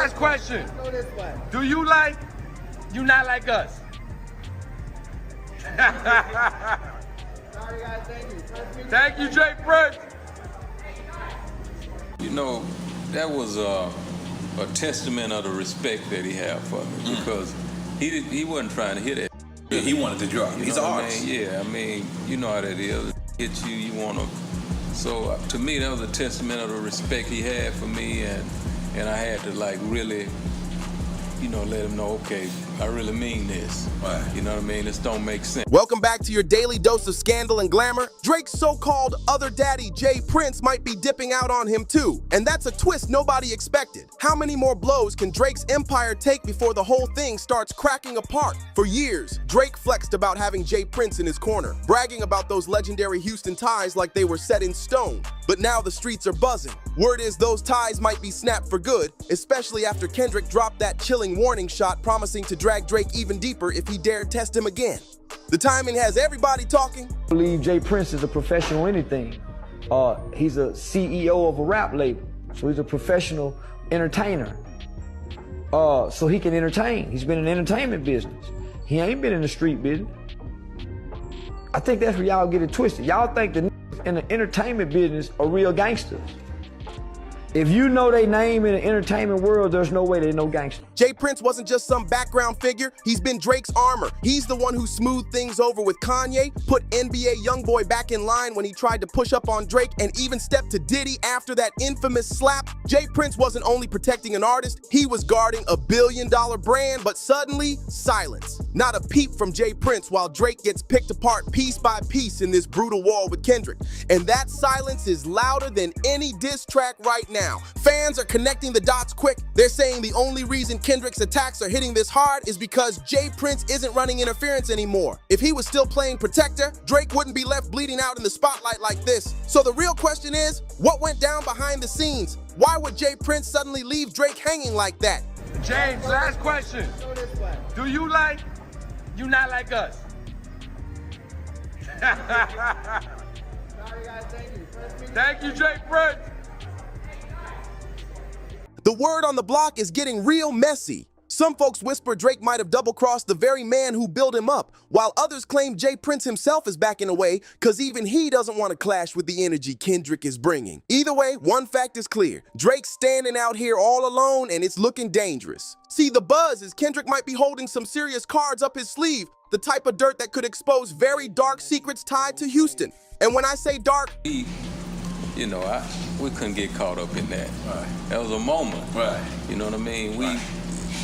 last question. Go this way. Do you like, you not like us? Sorry guys, thank you. Thank you, Jay Prince. You know, that was a testament of the respect that he had for me because he wasn't trying to hit it. Yeah, he wanted to drop. He's an artist. Yeah, I mean, you know how that is. Hit you, you want to. So to me, that was a testament of the respect he had for me, and I had to like really, you know, let him know, okay, I really mean this. Right. You know what I mean? This don't make sense. Welcome back to your daily dose of scandal and glamour. Drake's so-called other daddy, Jay Prince, might be dipping out on him too. And that's a twist nobody expected. How many more blows can Drake's empire take before the whole thing starts cracking apart? For years, Drake flexed about having Jay Prince in his corner, bragging about those legendary Houston ties like they were set in stone. But now the streets are buzzing. Word is those ties might be snapped for good, especially after Kendrick dropped that chilling warning shot promising to drag Drake even deeper if he dared test him again. The timing has everybody talking. I believe Jay Prince is a professional anything. He's a CEO of a rap label, so he's a professional entertainer. So he can entertain. He's been in the entertainment business. He ain't been in the street business. I think that's where y'all get it twisted. Y'all think the in the entertainment business are real gangsters. If you know their name in the entertainment world, there's no way they know gangsters. Jay Prince wasn't just some background figure, he's been Drake's armor. He's the one who smoothed things over with Kanye, put NBA YoungBoy back in line when he tried to push up on Drake, and even stepped to Diddy after that infamous slap. Jay Prince wasn't only protecting an artist, he was guarding a billion-dollar brand, but suddenly, silence. Not a peep from Jay Prince while Drake gets picked apart piece by piece in this brutal war with Kendrick. And that silence is louder than any diss track right now. Fans are connecting the dots quick. They're saying the only reason Kendrick's attacks are hitting this hard is because Jay Prince isn't running interference anymore. If he was still playing protector, Drake wouldn't be left bleeding out in the spotlight like this. So the real question is, what went down behind the scenes? Why would Jay Prince suddenly leave Drake hanging like that? James, last question. Go this way. Do you like, you not like us? Sorry guys, thank you. Thank you, Jay Prince. The word on the block is getting real messy. Some folks whisper Drake might have double-crossed the very man who built him up, while others claim Jay Prince himself is backing away because even he doesn't want to clash with the energy Kendrick is bringing. Either way, one fact is clear. Drake's standing out here all alone and it's looking dangerous. See, the buzz is Kendrick might be holding some serious cards up his sleeve, the type of dirt that could expose very dark secrets tied to Houston. And when I say dark, You know, we couldn't get caught up in that. Right. That was a moment. Right. You know what I mean? We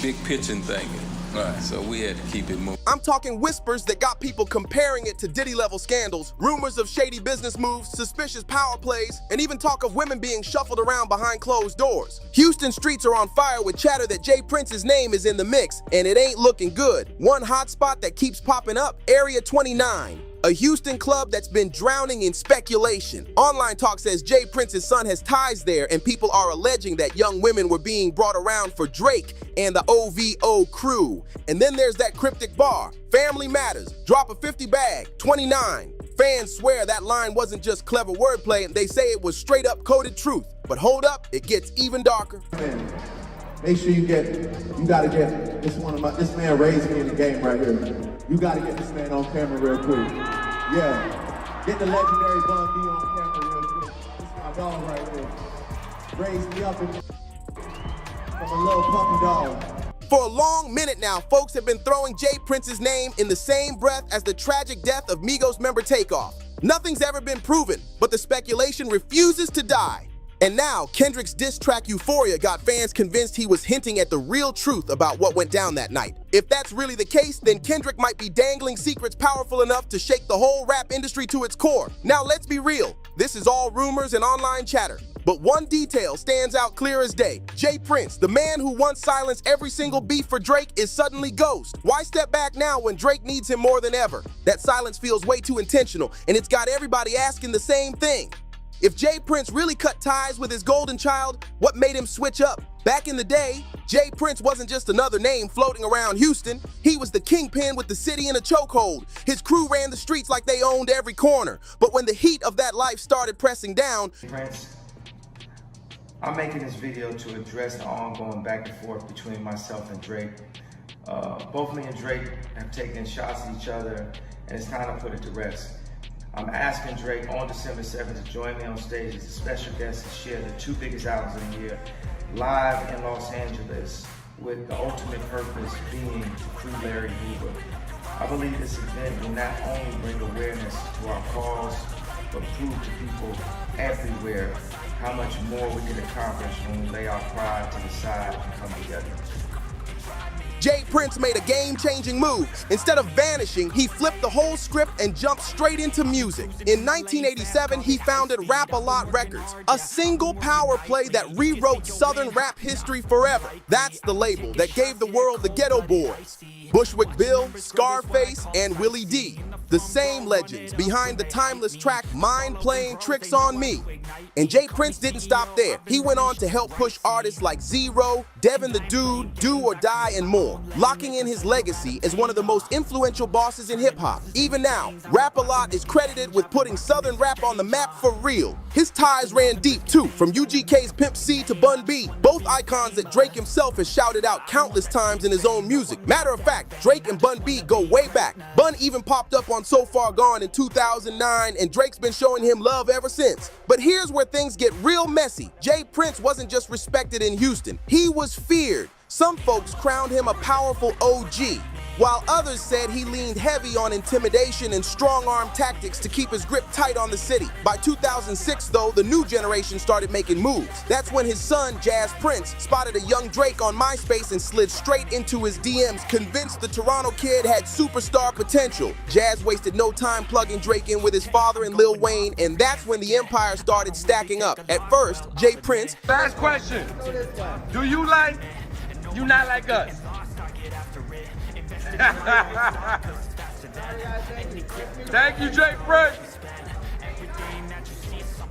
big pitching thinking. Right. So we had to keep it moving. I'm talking whispers that got people comparing it to Diddy-level scandals, rumors of shady business moves, suspicious power plays, and even talk of women being shuffled around behind closed doors. Houston streets are on fire with chatter that Jay Prince's name is in the mix, and it ain't looking good. One hotspot that keeps popping up, Area 29. A Houston club that's been drowning in speculation. Online talk says Jay Prince's son has ties there, and people are alleging that young women were being brought around for Drake and the OVO crew. And then there's that cryptic bar, Family Matters, drop a 50 bag, 29. Fans swear that line wasn't just clever wordplay, and they say it was straight up coded truth. But hold up, it gets even darker. Make sure you gotta get this man raised me in the game right here. You gotta get this man on camera real quick. Yeah, get the legendary Bun B on camera real quick. This is my dog right here. Raised me up from a little puppy dog. For a long minute now, folks have been throwing Jay Prince's name in the same breath as the tragic death of Migos member Takeoff. Nothing's ever been proven, but the speculation refuses to die. And now, Kendrick's diss track Euphoria got fans convinced he was hinting at the real truth about what went down that night. If that's really the case, then Kendrick might be dangling secrets powerful enough to shake the whole rap industry to its core. Now, let's be real. This is all rumors and online chatter. But one detail stands out clear as day. Jay Prince, the man who once silenced every single beef for Drake, is suddenly ghost. Why step back now when Drake needs him more than ever? That silence feels way too intentional, and it's got everybody asking the same thing. If Jay Prince really cut ties with his golden child, what made him switch up? Back in the day, Jay Prince wasn't just another name floating around Houston. He was the kingpin with the city in a chokehold. His crew ran the streets like they owned every corner. But when the heat of that life started pressing down, Prince, I'm making this video to address the ongoing back and forth between myself and Drake. Both me and Drake have taken shots at each other, and it's time to put it to rest. I'm asking Drake on December 7th to join me on stage as a special guest and share the 2 biggest albums of the year live in Los Angeles, with the ultimate purpose being to free Larry Hoover. I believe this event will not only bring awareness to our cause, but prove to people everywhere how much more we can accomplish when we lay our pride to the side and come together. J. Prince made a game-changing move. Instead of vanishing, he flipped the whole script and jumped straight into music. In 1987, he founded Rap-A-Lot Records, a single power play that rewrote Southern rap history forever. That's the label that gave the world the Ghetto Boys, Bushwick Bill, Scarface, and Willie D. The same legends behind the timeless track Mind Playing Tricks on Me. And J. Prince didn't stop there. He went on to help push artists like Zero, Devin the Dude, Do or Die, and more, locking in his legacy as one of the most influential bosses in hip-hop. Even now, Rap-A-Lot is credited with putting Southern rap on the map for real. His ties ran deep too, from UGK's Pimp C to Bun B, both icons that Drake himself has shouted out countless times in his own music. Matter of fact, Drake and Bun B go way back. Bun even popped up on So Far Gone in 2009, and Drake's been showing him love ever since. But here's where things get real messy. J. Prince wasn't just respected in Houston, he was feared. Some folks crowned him a powerful OG, while others said he leaned heavy on intimidation and strong-arm tactics to keep his grip tight on the city. By 2006, though, the new generation started making moves. That's when his son, Jazz Prince, spotted a young Drake on MySpace and slid straight into his DMs, convinced the Toronto kid had superstar potential. Jazz wasted no time plugging Drake in with his father and Lil Wayne, and that's when the empire started stacking up. At first, J. Prince... Last question. Do you like You Not Like Us? Thank you, Jay Prince.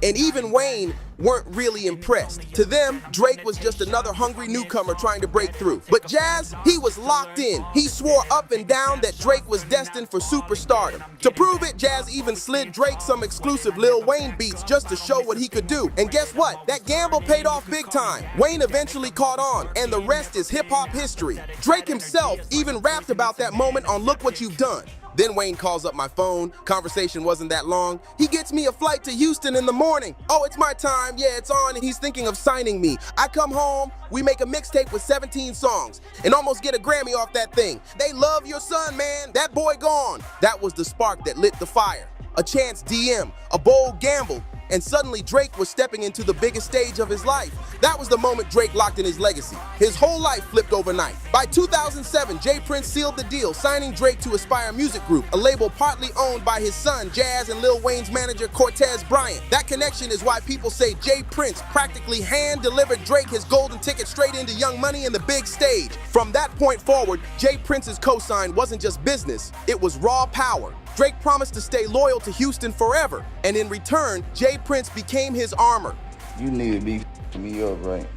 And even Wayne weren't really impressed. To them, Drake was just another hungry newcomer trying to break through. But Jazz, he was locked in. He swore up and down that Drake was destined for superstardom. To prove it, Jazz even slid Drake some exclusive Lil Wayne beats just to show what he could do. And guess what? That gamble paid off big time. Wayne eventually caught on, and the rest is hip-hop history. Drake himself even rapped about that moment on Look What You've Done. Then Wayne calls up my phone. Conversation wasn't that long. He gets me a flight to Houston in the morning. Oh, it's my time. Yeah, it's on. And he's thinking of signing me. I come home. We make a mixtape with 17 songs and almost get a Grammy off that thing. They love your son, man. That boy gone. That was the spark that lit the fire. A chance DM, a bold gamble, and suddenly Drake was stepping into the biggest stage of his life. That was the moment Drake locked in his legacy. His whole life flipped overnight. By 2007, J. Prince sealed the deal, signing Drake to Aspire Music Group, a label partly owned by his son, Jazz, and Lil Wayne's manager, Cortez Bryant. That connection is why people say J. Prince practically hand-delivered Drake his golden ticket straight into Young Money and the big stage. From that point forward, J. Prince's cosign wasn't just business, it was raw power. Drake promised to stay loyal to Houston forever, and in return, J. Prince became his armor. You need to be f***ing me up, right?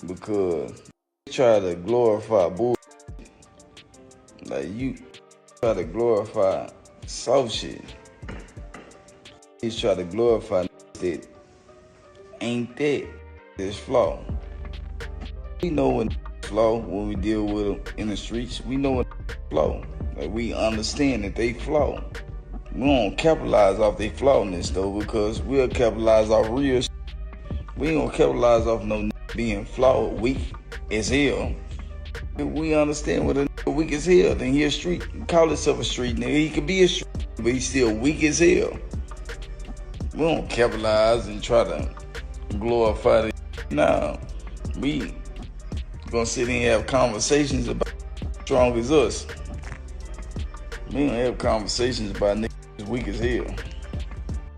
Because you try to glorify bull. Like, you try to glorify soft shit. You try to glorify that ain't that. It's flaw. We know when flaw when we deal with them in the streets. We know when flaw. Like, we understand that they flaw. We don't capitalize off their flawness though, because we'll capitalize off real shit. We ain't gonna capitalize off no being flawed, weak as hell. If we understand what a weak as hell, then he a street. Call himself a street nigga. He could be a street, but he's still weak as hell. We don't capitalize and try to glorify the Nah, we gonna sit here and have conversations about strong as us. We don't have conversations about niggas weak as hell.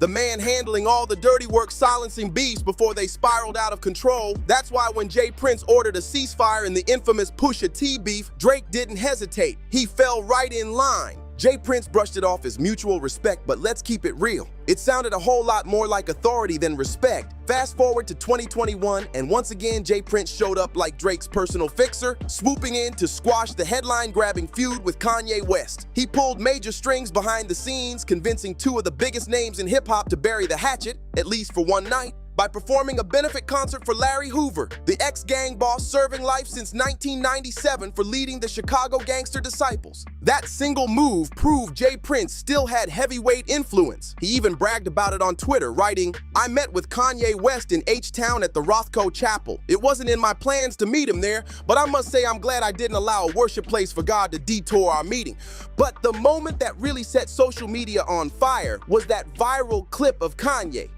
The man handling all the dirty work silencing beefs before they spiraled out of control. That's why when J. Prince ordered a ceasefire in the infamous Pusha T beef, Drake didn't hesitate. He fell right in line. J. Prince brushed it off as mutual respect, but let's keep it real. It sounded a whole lot more like authority than respect. Fast forward to 2021, and once again, J. Prince showed up like Drake's personal fixer, swooping in to squash the headline-grabbing feud with Kanye West. He pulled major strings behind the scenes, convincing two of the biggest names in hip-hop to bury the hatchet, at least for one night. by performing a benefit concert for Larry Hoover, the ex-gang boss serving life since 1997 for leading the Chicago Gangster Disciples. That single move proved J. Prince still had heavyweight influence. He even bragged about it on Twitter, writing, "I met with Kanye West in H-Town at the Rothko Chapel. It wasn't in my plans to meet him there, but I must say I'm glad I didn't allow a worship place for God to detour our meeting." But the moment that really set social media on fire was that viral clip of Kanye.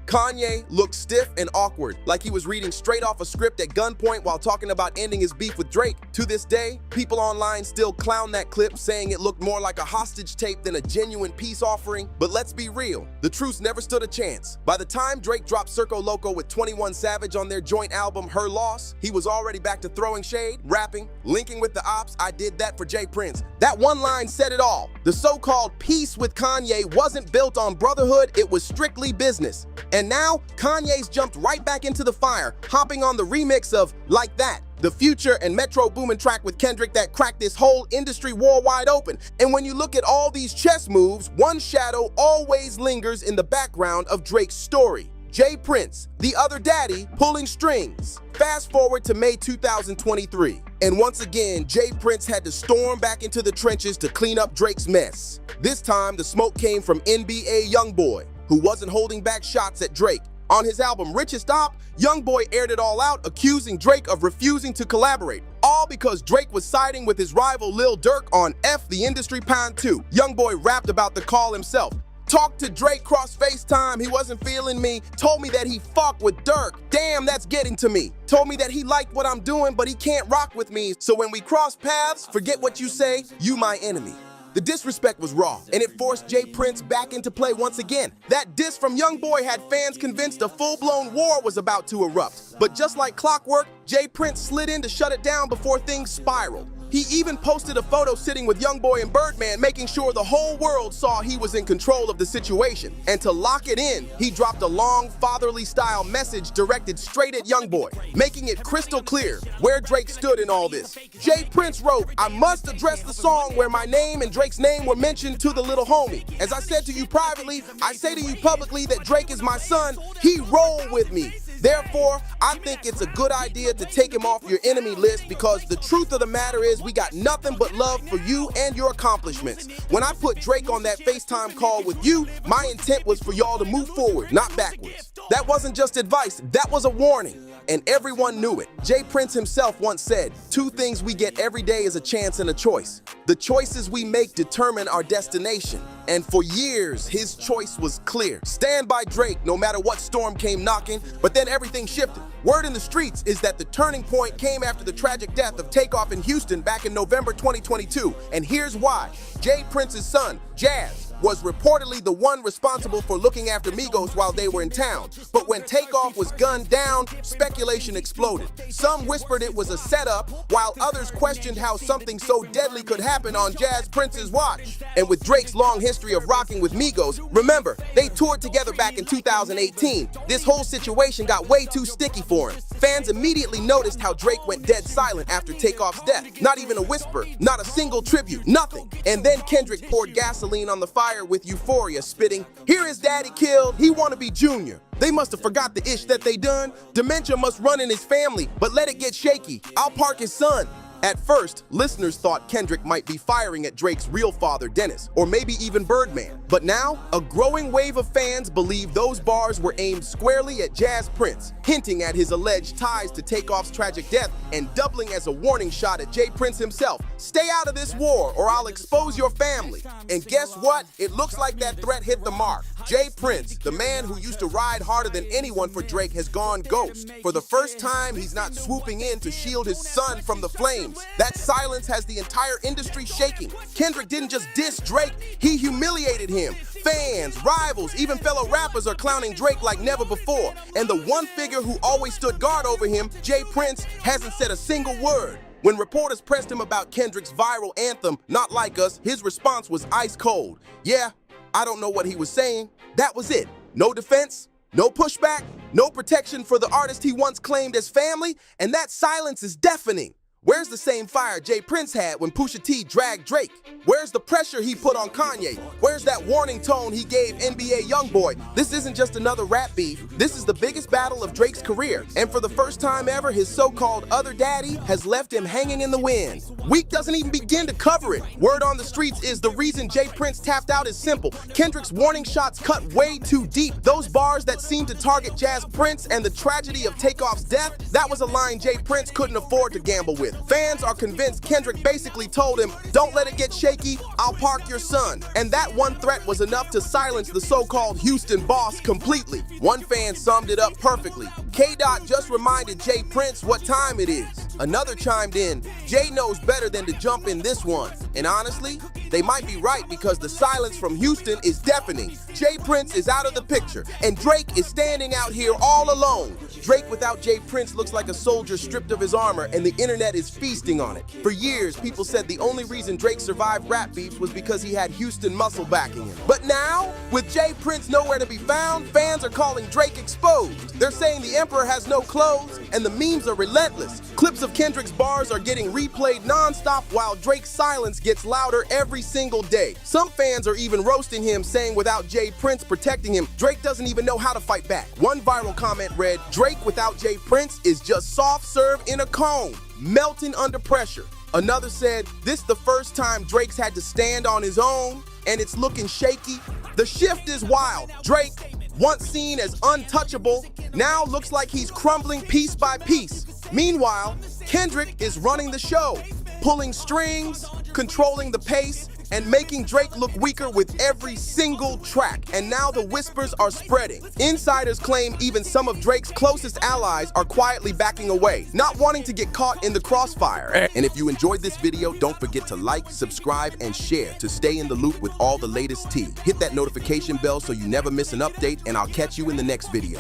Kanye looked stiff and awkward, like he was reading straight off a script at gunpoint while talking about ending his beef with Drake. To this day, people online still clown that clip, saying it looked more like a hostage tape than a genuine peace offering. But let's be real, the truth never stood a chance. By the time Drake dropped Circo Loco with 21 Savage on their joint album Her Loss, he was already back to throwing shade, rapping, linking with the ops. "I did that for J. Prince." That one line said it all. The so-called peace with Kanye wasn't built on brotherhood, it was strictly business. And now, Kanye's jumped right back into the fire, hopping on the remix of Like That, the Future and Metro Boomin track with Kendrick that cracked this whole industry war wide open. And when you look at all these chess moves, one shadow always lingers in the background of Drake's story. J. Prince, the other daddy, pulling strings. Fast forward to May 2023, and once again, J. Prince had to storm back into the trenches to clean up Drake's mess. This time, the smoke came from NBA Youngboy, who wasn't holding back shots at Drake. On his album Richest Op, Youngboy aired it all out, accusing Drake of refusing to collaborate. All because Drake was siding with his rival Lil Durk on F the Industry Pound 2. Youngboy rapped about the call himself. "Talked to Drake cross FaceTime, he wasn't feeling me. Told me that he fucked with Durk. Damn, that's getting to me. Told me that he liked what I'm doing, but he can't rock with me. So when we cross paths, forget what you say, you my enemy." The disrespect was raw, and it forced J. Prince back into play once again. That diss from Youngboy had fans convinced a full-blown war was about to erupt. But just like clockwork, J. Prince slid in to shut it down before things spiraled. He even posted a photo sitting with Youngboy and Birdman, making sure the whole world saw he was in control of the situation. And to lock it in, he dropped a long, fatherly-style message directed straight at Youngboy, making it crystal clear where Drake stood in all this. J. Prince wrote, "I must address the song where my name and Drake's name were mentioned to the little homie. As I said to you privately, I say to you publicly that Drake is my son. He rolled with me. Therefore, I think it's a good idea to take him off your enemy list, because the truth of the matter is we got nothing but love for you and your accomplishments. When I put Drake on that FaceTime call with you, my intent was for y'all to move forward, not backwards." That wasn't just advice, that was a warning. And everyone knew it. J. Prince himself once said, "Two things we get every day is a chance and a choice. The choices we make determine our destination." And for years, his choice was clear. Stand by Drake no matter what storm came knocking, but then everything shifted. Word in the streets is that the turning point came after the tragic death of Takeoff in Houston back in November 2022. And here's why. J. Prince's son, Jazz, was reportedly the one responsible for looking after Migos while they were in town. But when Takeoff was gunned down, speculation exploded. Some whispered it was a setup, while others questioned how something so deadly could happen on Jazz Prince's watch. And with Drake's long history of rocking with Migos, remember, they toured together back in 2018. This whole situation got way too sticky for him. Fans immediately noticed how Drake went dead silent after Takeoff's death. Not even a whisper, not a single tribute, nothing. And then Kendrick poured gasoline on the fire with Euphoria, spitting, "Here is daddy killed, he wanna be Junior." They must have forgot the ish that they done. Dementia must run in his family, but let it get shaky. I'll park his son. At first, listeners thought Kendrick might be firing at Drake's real father, Dennis, or maybe even Birdman. But now, a growing wave of fans believe those bars were aimed squarely at Jazz Prince, hinting at his alleged ties to Takeoff's tragic death and doubling as a warning shot at J. Prince himself. "Stay out of this war or I'll expose your family." And guess what? It looks like that threat hit the mark. J. Prince, the man who used to ride harder than anyone for Drake, has gone ghost. For the first time, he's not swooping in to shield his son from the flames. That silence has the entire industry shaking. Kendrick didn't just diss Drake, he humiliated him. Fans, rivals, even fellow rappers are clowning Drake like never before. And the one figure who always stood guard over him, J. Prince, hasn't said a single word. When reporters pressed him about Kendrick's viral anthem, Not Like Us, his response was ice cold. "Yeah, I don't know what he was saying." That was it. No defense, no pushback, no protection for the artist he once claimed as family, and that silence is deafening. Where's the same fire Jay Prince had when Pusha T dragged Drake? Where's the pressure he put on Kanye? Where's that warning tone he gave NBA YoungBoy? This isn't just another rap beef. This is the biggest battle of Drake's career. And for the first time ever, his so-called other daddy has left him hanging in the wind. Week doesn't even begin to cover it. Word on the streets is the reason Jay Prince tapped out is simple. Kendrick's warning shots cut way too deep. Those bars that seem to target Jazz Prince and the tragedy of Takeoff's death, that was a line Jay Prince couldn't afford to gamble with. Fans are convinced Kendrick basically told him, "Don't let it get shaky, I'll park your son." And that one threat was enough to silence the so-called Houston boss completely. One fan summed it up perfectly. K-Dot just reminded Jay Prince what time it is. Another chimed in, "Jay knows better than to jump in this one." And honestly, they might be right because the silence from Houston is deafening. Jay Prince is out of the picture, and Drake is standing out here all alone. Drake without Jay Prince looks like a soldier stripped of his armor, and the internet is feasting on it. For years, people said the only reason Drake survived rap beefs was because he had Houston muscle backing him. But now, with Jay Prince nowhere to be found, fans are calling Drake exposed. They're saying the emperor has no clothes, and the memes are relentless. Clips of Kendrick's bars are getting replayed nonstop while Drake's silence gets louder every single day. Some fans are even roasting him, saying without Jay Prince protecting him, Drake doesn't even know how to fight back. One viral comment read, "Drake without Jay Prince is just soft serve in a cone, melting under pressure." Another said, "This the first time Drake's had to stand on his own, and it's looking shaky." The shift is wild. Drake, once seen as untouchable, now looks like he's crumbling piece by piece. Meanwhile, Kendrick is running the show, pulling strings, controlling the pace, and making Drake look weaker with every single track. And now the whispers are spreading. Insiders claim even some of Drake's closest allies are quietly backing away, not wanting to get caught in the crossfire. And if you enjoyed this video, don't forget to like, subscribe, and share to stay in the loop with all the latest tea. Hit that notification bell so you never miss an update, and I'll catch you in the next video.